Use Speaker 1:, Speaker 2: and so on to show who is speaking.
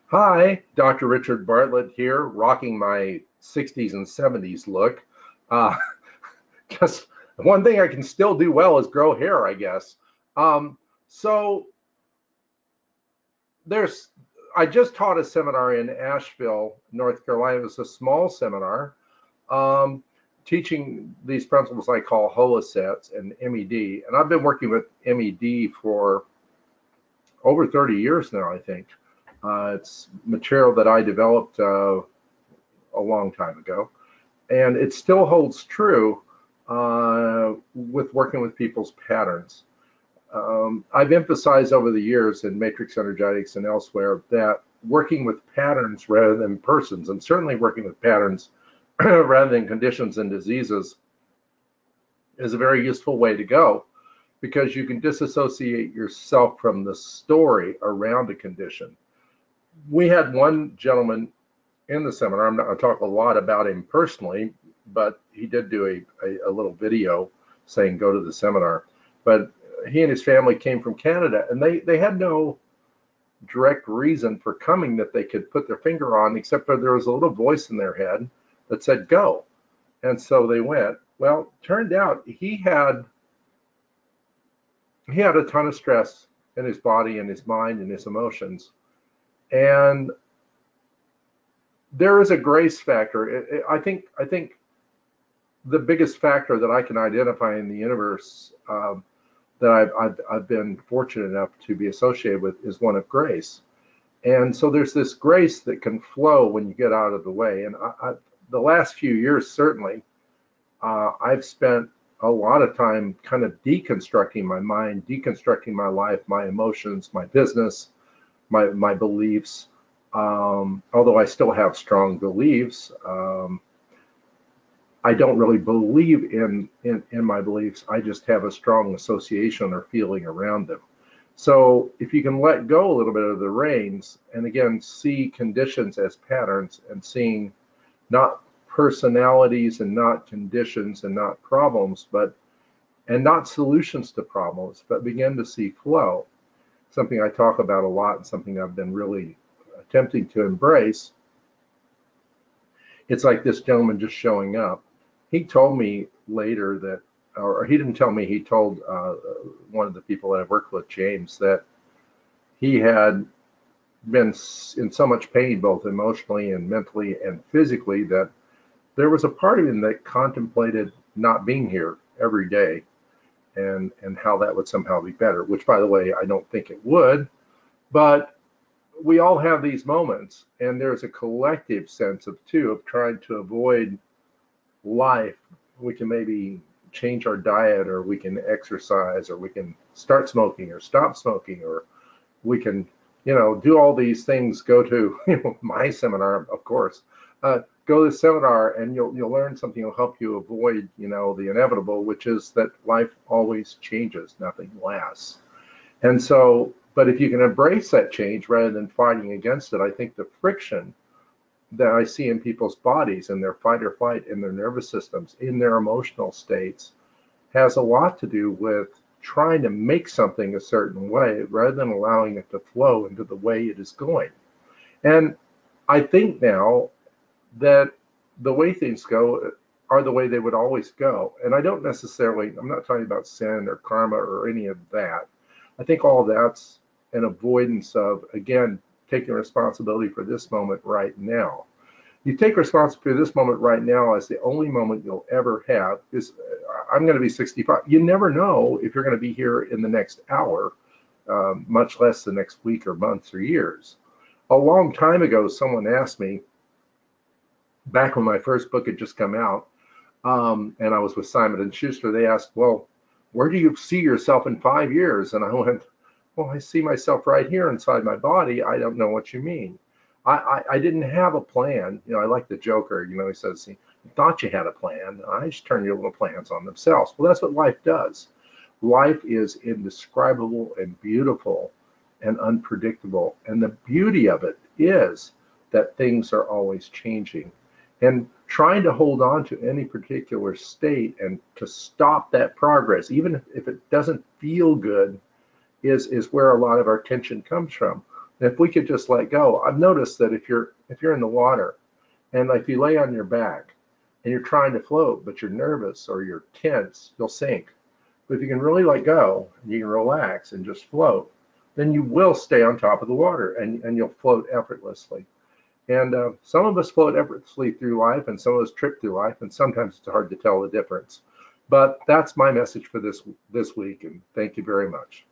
Speaker 1: Hi, Dr. Richard Bartlett here, rocking my 60s and 70s look. Uh, just one thing I can still do well is grow hair, I guess. Um, so there's, I just taught a seminar in Asheville, North Carolina. It was a small seminar, um, teaching these principles I call Holo-SETS and MED. And I've been working with MED for over 30 years now, I think. It's material that I developed a long time ago, and it still holds true with working with people's patterns. I've emphasized over the years in matrix energetics and elsewhere that working with patterns rather than persons, and certainly working with patterns rather than conditions and diseases, is a very useful way to go because you can disassociate yourself from the story around a condition. We had one gentleman in the seminar. I'm not going to talk a lot about him personally, but he did do a little video saying go to the seminar. But he and his family came from Canada, and they had no direct reason for coming that they could put their finger on, except for there was a little voice in their head that said go. And so they went. Well, turned out he had a ton of stress in his body and his mind and his emotions. And there is a grace factor. I think the biggest factor that I can identify in the universe that I've been fortunate enough to be associated with is one of grace. And so there's this grace that can flow when you get out of the way. And the last few years, certainly, I've spent a lot of time kind of deconstructing my mind, deconstructing my life, my emotions, my business, my beliefs. Although I still have strong beliefs, I don't really believe in my beliefs. I just have a strong association or feeling around them. So if you can let go a little bit of the reins and again see conditions as patterns and seeing not personalities and not conditions and not problems, and not solutions to problems, but begin to see flow. Something I talk about a lot and something I've been really attempting to embrace. It's like this gentleman just showing up. He told me later that, or he didn't tell me, he told one of the people that I've worked with, James, that he had been in so much pain, both emotionally and mentally and physically, that there was a part of him that contemplated not being here every day and how that would somehow be better, which, by the way, I don't think it would. But we all have these moments, and there's a collective sense of trying to avoid life. We can maybe change our diet, or we can exercise, or we can start smoking or stop smoking, or we can do all these things. Go to my seminar, of course. Go to the seminar and you'll learn something that'll help you avoid the inevitable, which is that life always changes, nothing lasts. And so, but if you can embrace that change rather than fighting against it, I think the friction that I see in people's bodies, in their fight or flight, in their nervous systems, in their emotional states, has a lot to do with trying to make something a certain way rather than allowing it to flow into the way it is going. And I think now that the way things go are the way they would always go. And I'm not talking about sin or karma or any of that. I think all of that's an avoidance of, again, taking responsibility for this moment right now. You take responsibility for this moment right now as the only moment you'll ever have. Is I'm going to be 65. You never know if you're going to be here in the next hour, much less the next week or months or years. A long time ago, someone asked me, back when my first book had just come out, and I was with Simon & Schuster, they asked, well, where do you see yourself in 5 years? And I went, well, I see myself right here inside my body. I don't know what you mean. I didn't have a plan. I like the Joker, he says, he thought you had a plan. I just turn your little plans on themselves. Well, that's what life does. Life is indescribable and beautiful and unpredictable. And the beauty of it is that things are always changing. And trying to hold on to any particular state and to stop that progress, even if it doesn't feel good, is where a lot of our tension comes from. If we could just let go, I've noticed that if you're in the water and if you lay on your back and you're trying to float, but you're nervous or you're tense, you'll sink. But if you can really let go and you can relax and just float, then you will stay on top of the water and you'll float effortlessly. And some of us float effortlessly through life, and some of us trip through life, and sometimes it's hard to tell the difference. But that's my message for this week, and thank you very much.